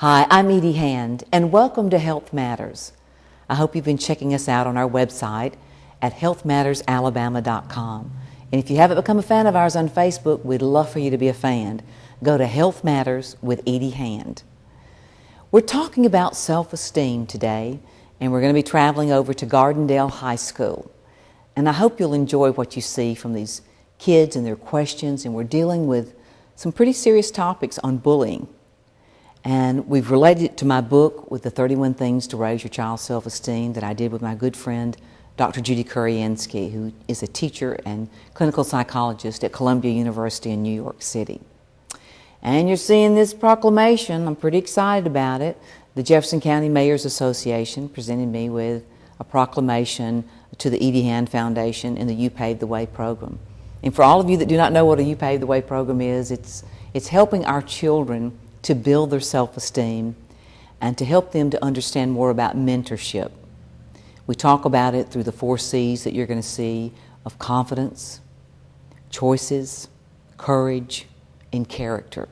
Hi, I'm Edie Hand, and welcome to Health Matters. I hope you've been checking us out on our website at healthmattersalabama.com. And if you haven't become a fan of ours on Facebook, we'd love for you to be a fan. Go to Health Matters with Edie Hand. We're talking about self-esteem today, and we're going to be traveling over to Gardendale High School. And I hope you'll enjoy what you see from these kids and their questions, and we're dealing with some pretty serious topics on bullying. And we've related it to my book with the 31 Things to Raise Your Child's Self-Esteem that I did with my good friend, Dr. Judy Kuriansky, who is a teacher and clinical psychologist at Columbia University in New York City. And you're seeing this proclamation. I'm pretty excited about it. The Jefferson County Mayors Association presented me with a proclamation to the Edie Hand Foundation in the You Pave the Way program. And for all of you that do not know what a You Pave the Way program is, it's helping our children to build their self-esteem and to help them to understand more about mentorship. We talk about it through the 4 C's that you're going to see of confidence, choices, courage, and character.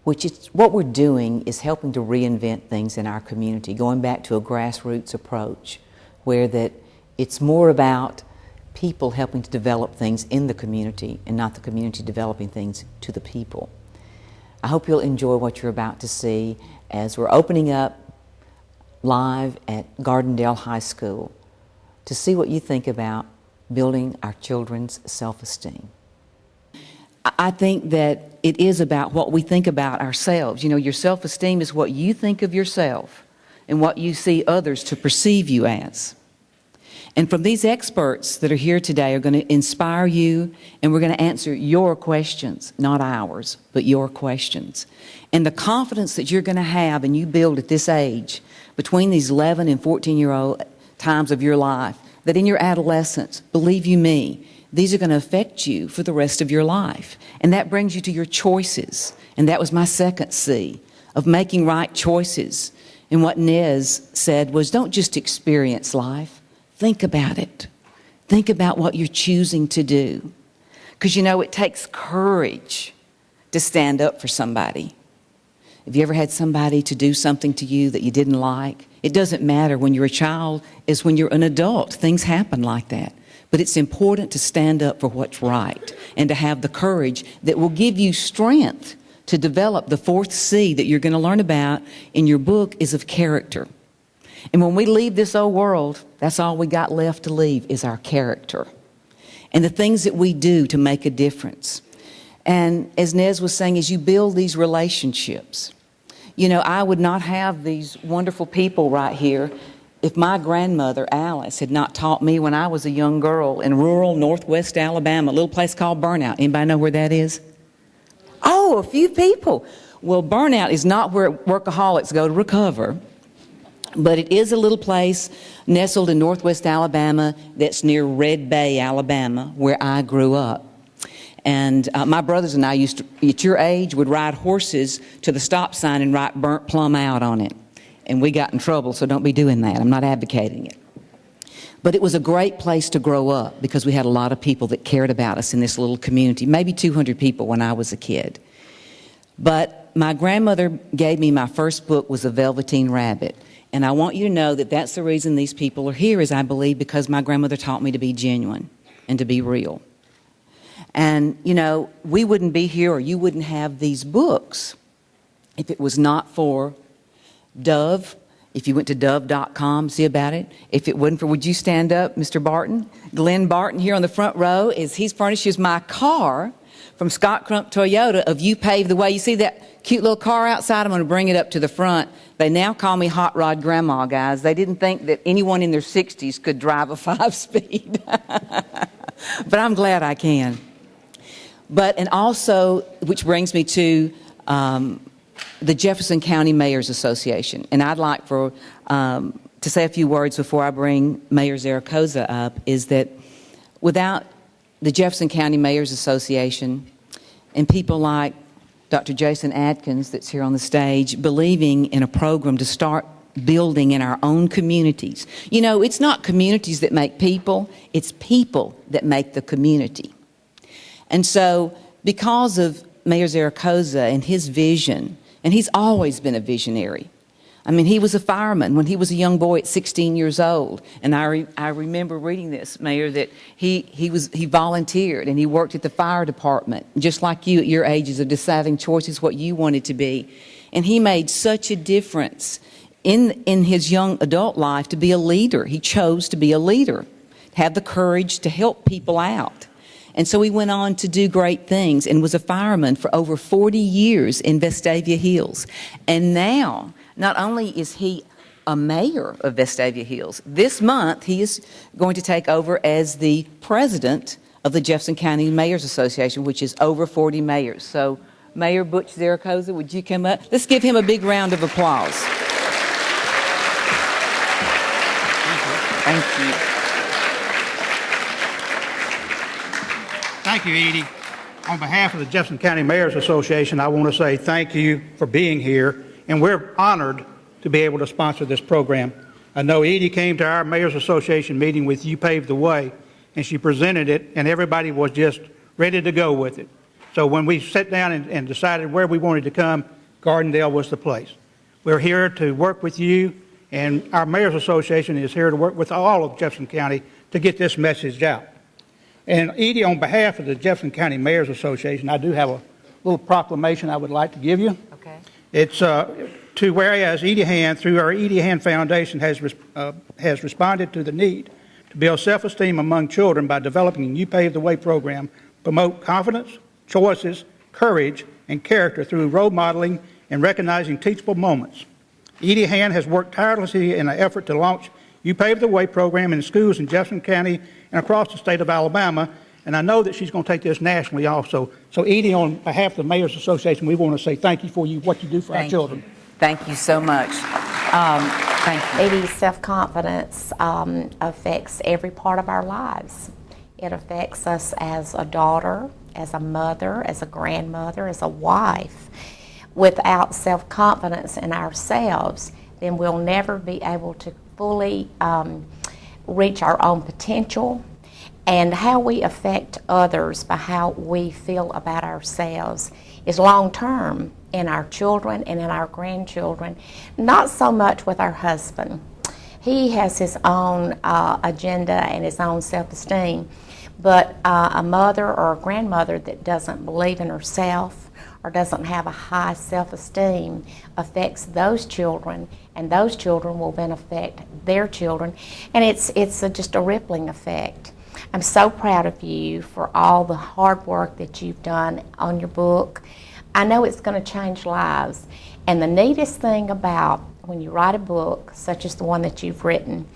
Which is what we're doing is helping to reinvent things in our community, going back to a grassroots approach where that it's more about people helping to develop things in the community and not the community developing things to the people. I hope you'll enjoy what you're about to see as we're opening up live at Gardendale High School to see what you think about building our children's self-esteem. I think that it is about what we think about ourselves. You know, your self-esteem is what you think of yourself and what you see others to perceive you as. And from these experts that are here today are going to inspire you, and we're going to answer your questions, not ours, but your questions. And the confidence that you're going to have and you build at this age, between these 11 and 14-year-old times of your life, that in your adolescence, believe you me, these are going to affect you for the rest of your life. And that brings you to your choices. And that was my second C, of making right choices. And what Nez said was, don't just experience life. Think about it. Think about what you're choosing to do. Because you know, it takes courage to stand up for somebody. Have you ever had somebody to do something to you that you didn't like? It doesn't matter when you're a child, as when you're an adult. Things happen like that. But it's important to stand up for what's right and to have the courage that will give you strength to develop the 4th C that you're going to learn about in your book is of character. And when we leave this old world, that's all we got left to leave is our character and the things that we do to make a difference. And as Nez was saying, as you build these relationships, you know, I would not have these wonderful people right here if my grandmother, Alice, had not taught me when I was a young girl in rural northwest Alabama, a little place called Burnout. Anybody know where that is? Oh, a few people. Well, Burnout is not where workaholics go to recover. But it is a little place nestled in northwest Alabama that's near Red Bay, Alabama, where I grew up. And my brothers and I used to, at your age, would ride horses to the stop sign and write burnt plum out on it. And we got in trouble, so don't be doing that. I'm not advocating it. But it was a great place to grow up because we had a lot of people that cared about us in this little community, maybe 200 people when I was a kid. But my grandmother gave me my first book was A Velveteen Rabbit. And I want you to know that that's the reason these people are here is I believe because my grandmother taught me to be genuine and to be real. And, you know, we wouldn't be here or you wouldn't have these books if it was not for Dove. If you went to dove.com, see about it. If it wasn't for, would you stand up, Mr. Barton? Glenn Barton here on the front row, he's furnishes my car from Scott Crump Toyota of You Pave the Way. You see that cute little car outside? I'm going to bring it up to the front. They now call me Hot Rod Grandma, guys. They didn't think that anyone in their 60s could drive a 5-speed. But I'm glad I can. But, and also, which brings me to the Jefferson County Mayors Association. And I'd like for to say a few words before I bring Mayor Zaragoza up, is that without the Jefferson County Mayors Association and people like Dr. Jason Adkins that's here on the stage believing in a program to start building in our own communities. You know, it's not communities that make people, it's people that make the community. And so because of Mayor Zaragoza and his vision And he's always been a visionary. I mean, he was a fireman when he was a young boy at 16 years old. And I remember reading this, Mayor, that he volunteered and he worked at the fire department, just like you at your ages of deciding choices what you wanted to be. And he made such a difference in his young adult life to be a leader. He chose to be a leader, have the courage to help people out. And so he went on to do great things and was a fireman for over 40 years in Vestavia Hills. And now, not only is he a mayor of Vestavia Hills, this month he is going to take over as the president of the Jefferson County Mayors Association, which is over 40 mayors. So, Mayor Butch Zaragoza, would you come up? Let's give him a big round of applause. Thank you. Thank you, Edie. On behalf of the Jefferson County Mayors Association, I want to say thank you for being here, and we're honored to be able to sponsor this program. I know Edie came to our Mayors Association meeting with You Pave the Way, and she presented it, and everybody was just ready to go with it. So when we sat down and decided where we wanted to come, Gardendale was the place. We're here to work with you, and our Mayors Association is here to work with all of Jefferson County to get this message out. And Edie, on behalf of the Jefferson County Mayors Association, I do have a little proclamation I would like to give you. Okay. It's to whereas Edie Hand, through our Edie Hand Foundation, has responded to the need to build self-esteem among children by developing a You Pave the Way program, promote confidence, choices, courage, and character through role modeling and recognizing teachable moments. Edie Hand has worked tirelessly in an effort to launch You Pave the Way program in schools in Jefferson County and across the state of Alabama, and I know that she's going to take this nationally also. So Edie, on behalf of the Mayors Association, we want to say thank you for what you do for our children. Thank you so much. Thank you. Edie's self-confidence affects every part of our lives. It affects us as a daughter, as a mother, as a grandmother, as a wife. Without self-confidence in ourselves, then we'll never be able to fully reach our own potential, and how we affect others by how we feel about ourselves is long-term in our children and in our grandchildren, not so much with our husband. He has his own agenda and his own self-esteem, but a mother or a grandmother that doesn't believe in herself or doesn't have a high self-esteem affects those children, and those children will then affect their children, and it's just a rippling effect. I'm so proud of you for all the hard work that you've done on your book. I know it's going to change lives, and the neatest thing about when you write a book such as the one that you've written,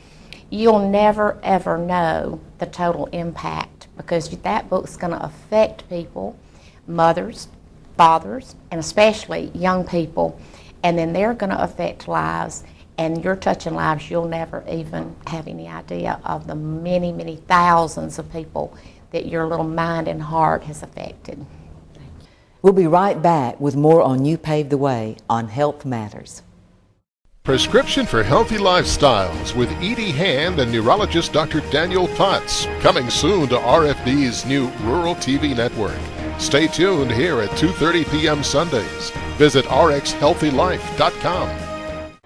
you'll never ever know the total impact, because that book's going to affect people, mothers, fathers, and especially young people, and then they're going to affect lives, and you're touching lives you'll never even have any idea of the many, many thousands of people that your little mind and heart has affected. We'll be right back with more on You Pave the Way on Health Matters. Prescription for Healthy Lifestyles with Edie Hand and neurologist Dr. Daniel Putz, coming soon to RFD's new Rural TV network. Stay tuned here at 2:30 p.m. Sundays. Visit rxhealthylife.com.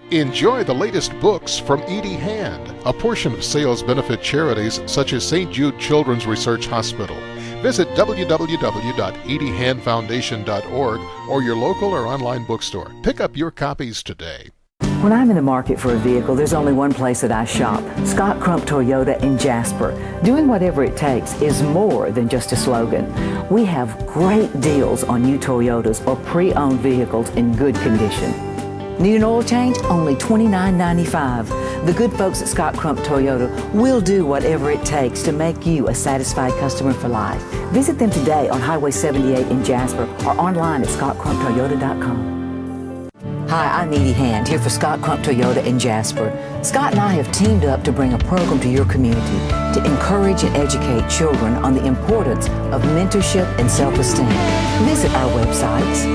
Enjoy the latest books from Edie Hand. A portion of sales benefit charities such as St. Jude Children's Research Hospital. Visit www.ediehandfoundation.org or your local or online bookstore. Pick up your copies today. When I'm in the market for a vehicle, there's only one place that I shop, Scott Crump Toyota in Jasper. Doing whatever it takes is more than just a slogan. We have great deals on new Toyotas or pre-owned vehicles in good condition. Need an oil change? Only $29.95. The good folks at Scott Crump Toyota will do whatever it takes to make you a satisfied customer for life. Visit them today on Highway 78 in Jasper or online at scottcrumptoyota.com. Hi, I'm Edie Hand, here for Scott Crump Toyota in Jasper. Scott and I have teamed up to bring a program to your community to encourage and educate children on the importance of mentorship and self-esteem. Visit our websites.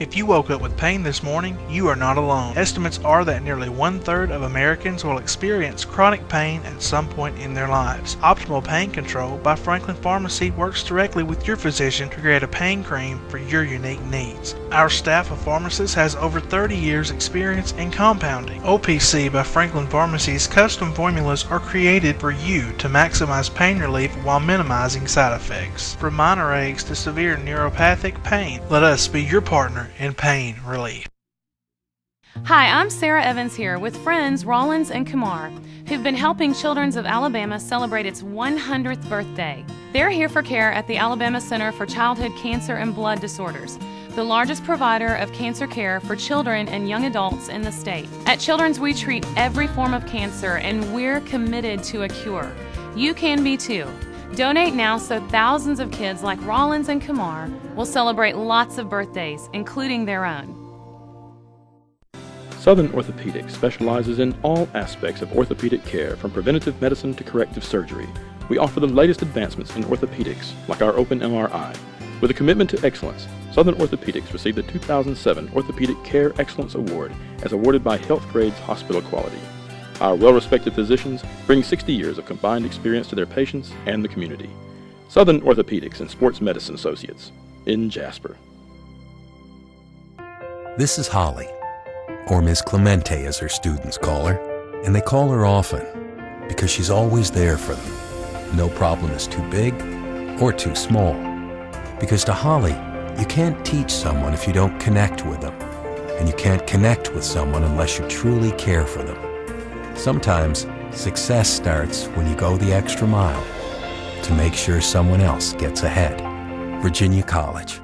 If you woke up with pain this morning, you are not alone. Estimates are that nearly 1/3 of Americans will experience chronic pain at some point in their lives. Optimal Pain Control by Franklin Pharmacy works directly with your physician to create a pain cream for your unique needs. Our staff of pharmacists has over 30 years experience in compounding. OPC by Franklin Pharmacy's custom formulas are created for you to maximize pain relief while minimizing side effects. From minor aches to severe neuropathic pain, let us be your partner in pain relief. Hi, I'm Sarah Evans here with friends Rollins and Kumar, who've been helping Children's of Alabama celebrate its 100th birthday. They're here for care at the Alabama Center for Childhood Cancer and Blood Disorders, the largest provider of cancer care for children and young adults in the state. At Children's, we treat every form of cancer, and we're committed to a cure. You can be too. Donate now so thousands of kids like Rollins and Kumar will celebrate lots of birthdays, including their own. Southern Orthopedics specializes in all aspects of orthopedic care, from preventative medicine to corrective surgery. We offer the latest advancements in orthopedics, like our open MRI. With a commitment to excellence, Southern Orthopedics received the 2007 Orthopedic Care Excellence Award as awarded by Health Grades Hospital Quality. Our well-respected physicians bring 60 years of combined experience to their patients and the community. Southern Orthopedics and Sports Medicine Associates in Jasper. This is Holly, or Miss Clemente as her students call her, and they call her often because she's always there for them. No problem is too big or too small. Because to Holly, you can't teach someone if you don't connect with them, and you can't connect with someone unless you truly care for them. Sometimes success starts when you go the extra mile to make sure someone else gets ahead. Virginia College,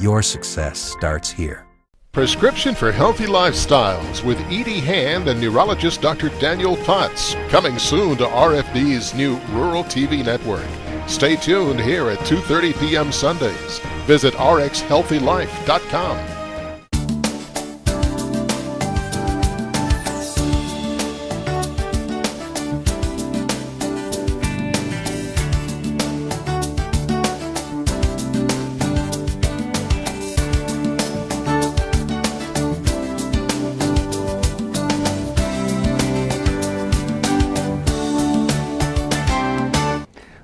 your success starts here. Prescription for Healthy Lifestyles with Edie Hand and neurologist Dr. Daniel Tutz, coming soon to RFD's new Rural TV network. Stay tuned here at 2:30 p.m. Sundays. Visit rxhealthylife.com.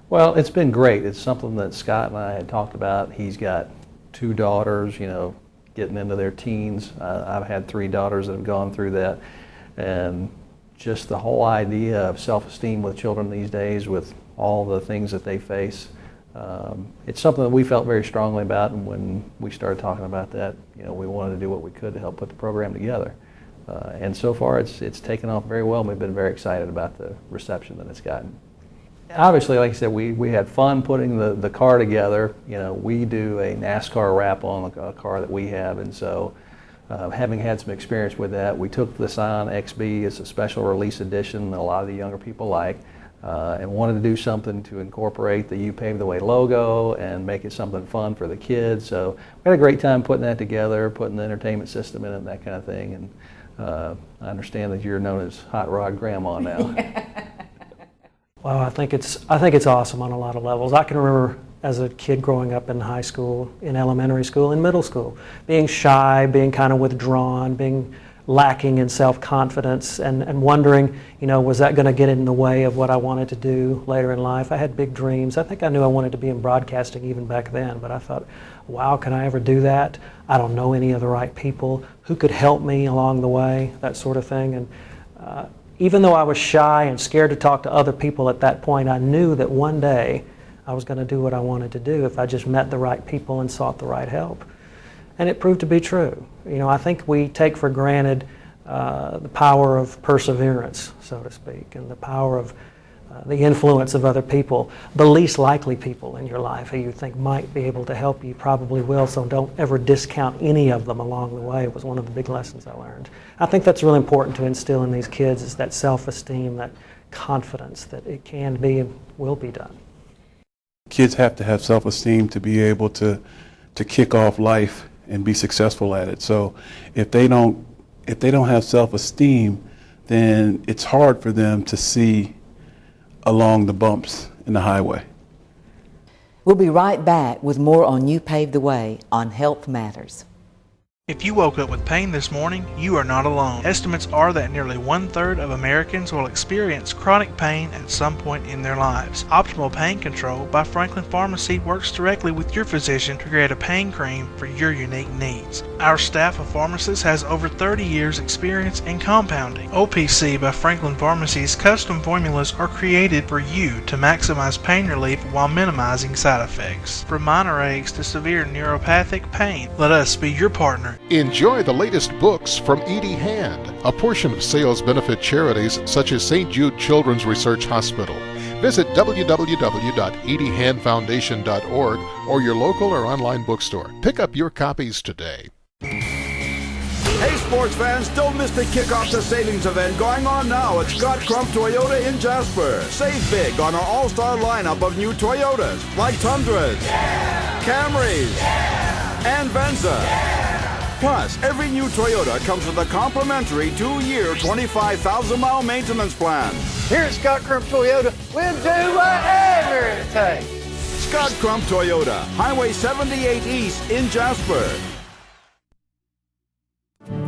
Well, it's been great. It's something that Scott and I had talked about. He's got 2 daughters, getting into their teens. I've had 3 daughters that have gone through that. And just the whole idea of self-esteem with children these days, with all the things that they face, it's something that we felt very strongly about. And when we started talking about that, we wanted to do what we could to help put the program together. And so far, it's taken off very well. We've been very excited about the reception that it's gotten. Obviously, like I said, we had fun putting the car together. We do a NASCAR wrap on a car that we have, and so having had some experience with that, we took the Scion XB as a special release edition that a lot of the younger people like, and wanted to do something to incorporate the You Pave the Way logo and make it something fun for the kids. So we had a great time putting that together, putting the entertainment system in it and that kind of thing. And I understand that you're known as Hot Rod Grandma now. Well, I think it's awesome on a lot of levels. I can remember as a kid growing up in high school, in elementary school, in middle school, being shy, being kind of withdrawn, being lacking in self-confidence, and wondering, was that going to get in the way of what I wanted to do later in life? I had big dreams. I think I knew I wanted to be in broadcasting even back then, but I thought, wow, can I ever do that? I don't know any of the right people. Who could help me along the way? That sort of thing. And even though I was shy and scared to talk to other people at that point, I knew that one day I was going to do what I wanted to do if I just met the right people and sought the right help. And it proved to be true. I think we take for granted the power of perseverance, so to speak, and the power of the influence of other people. The least likely people in your life who you think might be able to help you probably will, so don't ever discount any of them along the way. It was one of the big lessons I learned. I think that's really important to instill in these kids, is that self-esteem, that confidence that it can be and will be done. Kids have to have self-esteem to be able to kick off life and be successful at it. So if they don't have self-esteem, then it's hard for them to see along the bumps in the highway. We'll be right back with more on You Pave the Way on Health Matters. If you woke up with pain this morning, you are not alone. Estimates are that nearly 1/3 of Americans will experience chronic pain at some point in their lives. Optimal Pain Control by Franklin Pharmacy works directly with your physician to create a pain cream for your unique needs. Our staff of pharmacists has over 30 years experience in compounding. OPC by Franklin Pharmacy's custom formulas are created for you to maximize pain relief while minimizing side effects. From minor aches to severe neuropathic pain, let us be your partner. Enjoy the latest books from Edie Hand. A portion of sales benefit charities such as St. Jude Children's Research Hospital. Visit www.ediehandfoundation.org or your local or online bookstore. Pick up your copies today. Hey sports fans, don't miss the Kickoff the Savings event going on now at Scott Crump Toyota in Jasper. Save big on our all-star lineup of new Toyotas like Tundras, Camrys, and Venza. Plus, every new Toyota comes with a complimentary 2-year, 25,000-mile maintenance plan. Here at Scott Crump Toyota, we'll do whatever it takes. Scott Crump Toyota, Highway 78 East in Jasper.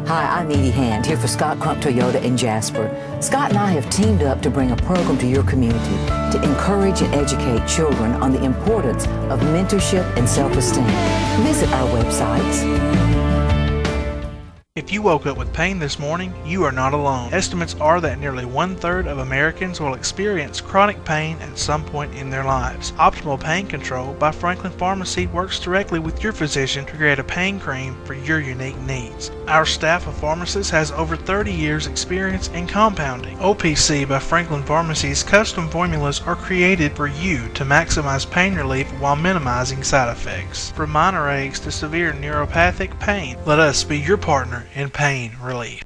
Hi, I'm Edie Hand, here for Scott Crump Toyota in Jasper. Scott and I have teamed up to bring a program to your community to encourage and educate children on the importance of mentorship and self-esteem. Visit our websites. If you woke up with pain this morning, you are not alone. Estimates are that nearly 1/3 of Americans will experience chronic pain at some point in their lives. Optimal Pain Control by Franklin Pharmacy works directly with your physician to create a pain cream for your unique needs. Our staff of pharmacists has over 30 years experience in compounding. OPC by Franklin Pharmacy's custom formulas are created for you to maximize pain relief while minimizing side effects. From minor aches to severe neuropathic pain, let us be your partner in pain relief.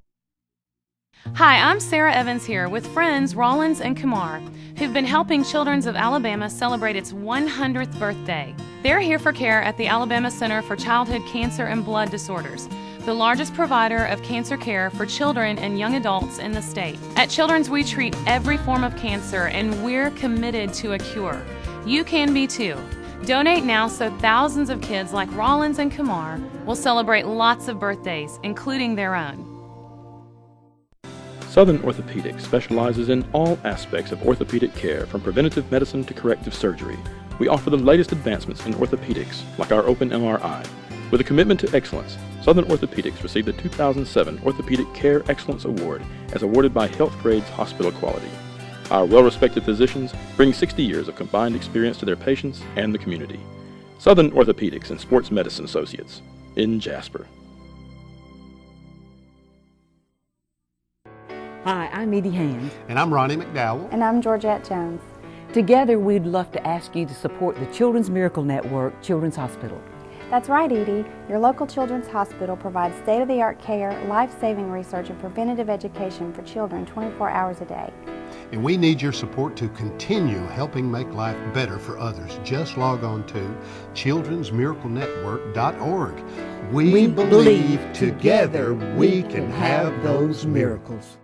Hi, I'm Sarah Evans here with friends Rollins and Kumar, who've been helping Children's of Alabama celebrate its 100th birthday. They're here for care at the Alabama Center for Childhood Cancer and Blood Disorders, the largest provider of cancer care for children and young adults in the state. At Children's, we treat every form of cancer, and we're committed to a cure. You can be too. Donate now so thousands of kids like Rollins and Kumar will celebrate lots of birthdays, including their own. Southern Orthopedics specializes in all aspects of orthopedic care, from preventative medicine to corrective surgery. We offer the latest advancements in orthopedics, like our open MRI. With a commitment to excellence, Southern Orthopedics received the 2007 Orthopedic Care Excellence Award as awarded by Health Grades Hospital Quality. Our well-respected physicians bring 60 years of combined experience to their patients and the community. Southern Orthopedics and Sports Medicine Associates in Jasper. Hi, I'm Edie Hand. And I'm Ronnie McDowell. And I'm Georgette Jones. Together, we'd love to ask you to support the Children's Miracle Network Children's Hospital. That's right, Edie. Your local children's hospital provides state-of-the-art care, life-saving research, and preventative education for children 24 hours a day. And we need your support to continue helping make life better for others. Just log on to childrensmiraclenetwork.org. We believe together we can have those miracles.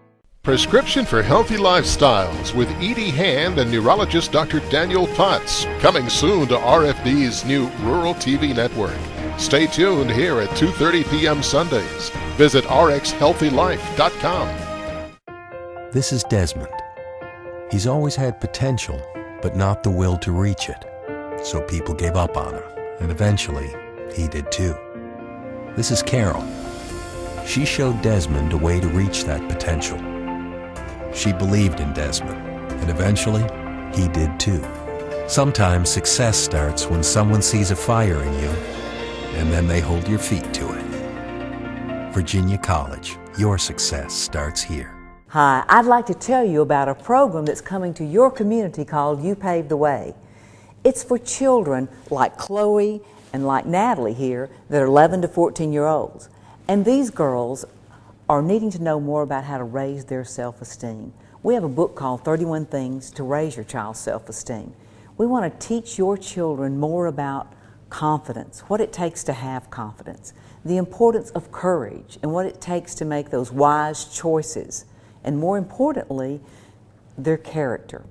Prescription for Healthy Lifestyles with Edie Hand and neurologist Dr. Daniel Potts. Coming soon to RFD's new Rural TV network. Stay tuned here at 2:30 p.m. Sundays. Visit rxhealthylife.com. This is Desmond. He's always had potential, but not the will to reach it. So people gave up on him, and eventually, he did too. This is Carol. She showed Desmond a way to reach that potential. She believed in Desmond, and eventually, he did too. Sometimes success starts when someone sees a fire in you, and then they hold your feet to it. Virginia College, your success starts here. Hi, I'd like to tell you about a program that's coming to your community called You Pave the Way. It's for children like Chloe and like Natalie here that are 11 to 14-year-olds. And these girls are needing to know more about how to raise their self-esteem. We have a book called 31 Things to Raise Your Child's Self-Esteem. We want to teach your children more about confidence, what it takes to have confidence, the importance of courage, and what it takes to make those wise choices, and more importantly, their character.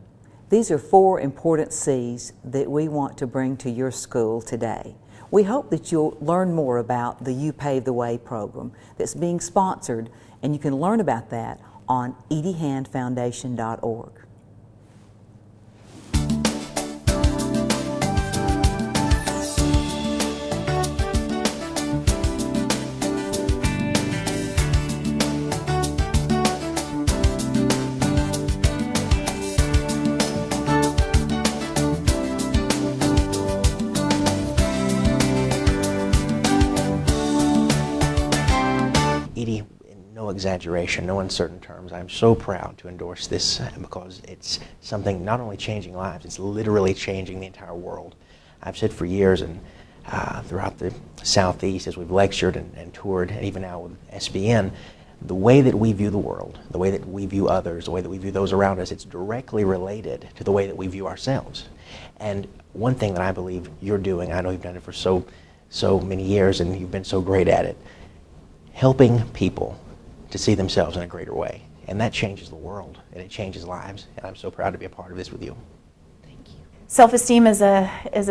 These are 4 important C's that we want to bring to your school today. We hope that you'll learn more about the You Pave the Way program that's being sponsored, and you can learn about that on ediehandfoundation.org. Edie, in no exaggeration, no uncertain terms, I'm so proud to endorse this because it's something not only changing lives, it's literally changing the entire world. I've said for years and throughout the Southeast as we've lectured and toured, and even now with SBN, the way that we view the world, the way that we view others, the way that we view those around us, it's directly related to the way that we view ourselves. And one thing that I believe you're doing, I know you've done it for so many years and you've been so great at it, helping people to see themselves in a greater way. And that changes the world, and it changes lives. And I'm so proud to be a part of this with you. Self-esteem is an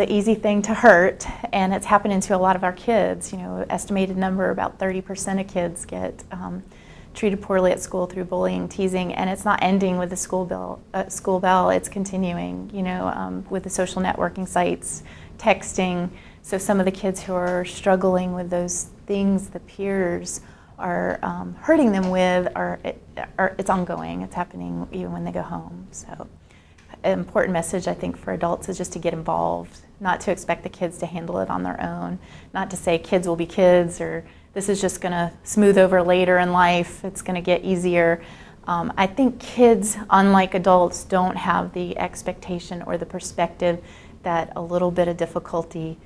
easy thing to hurt, and it's happening to a lot of our kids. You know, estimated number, about 30% of kids get treated poorly at school through bullying, teasing, and it's not ending with the school bell. It's continuing, you know, with the social networking sites, texting. So some of the kids who are struggling with those things the peers are hurting them with, it's ongoing. It's happening even when they go home. So an important message, I think, for adults is just to get involved, not to expect the kids to handle it on their own, not to say kids will be kids or this is just going to smooth over later in life, it's going to get easier. I think kids, unlike adults, don't have the expectation or the perspective that a little bit of difficulty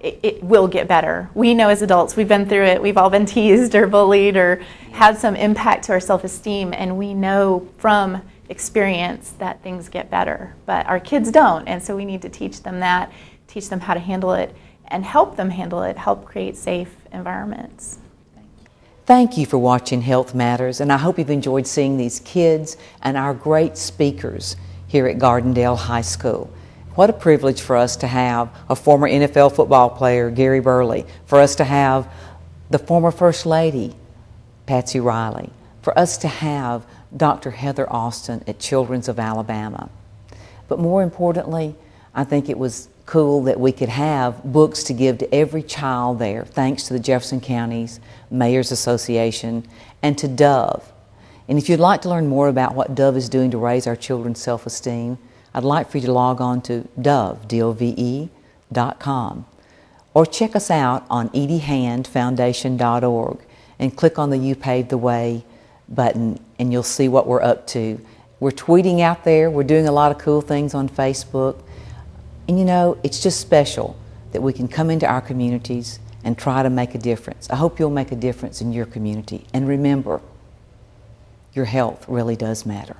it will get better. We know as adults, we've been through it, we've all been teased or bullied or had some impact to our self-esteem, and we know from experience that things get better. But our kids don't, and so we need to teach them that, teach them how to handle it, and help them handle it, help create safe environments. Thank you for watching Health Matters, and I hope you've enjoyed seeing these kids and our great speakers here at Gardendale High School. What a privilege for us to have a former NFL football player, Gary Burley, for us to have the former First Lady, Patsy Riley, for us to have Dr. Heather Austin at Children's of Alabama. But more importantly, I think it was cool that we could have books to give to every child there, thanks to the Jefferson County's Mayor's Association and to Dove. And if you'd like to learn more about what Dove is doing to raise our children's self-esteem, I'd like for you to log on to dove.com or check us out on ediehandfoundation.org and click on the You Pave the Way button and you'll see what we're up to. We're tweeting out there, we're doing a lot of cool things on Facebook, and you know, it's just special that we can come into our communities and try to make a difference. I hope you'll make a difference in your community. And remember, your health really does matter.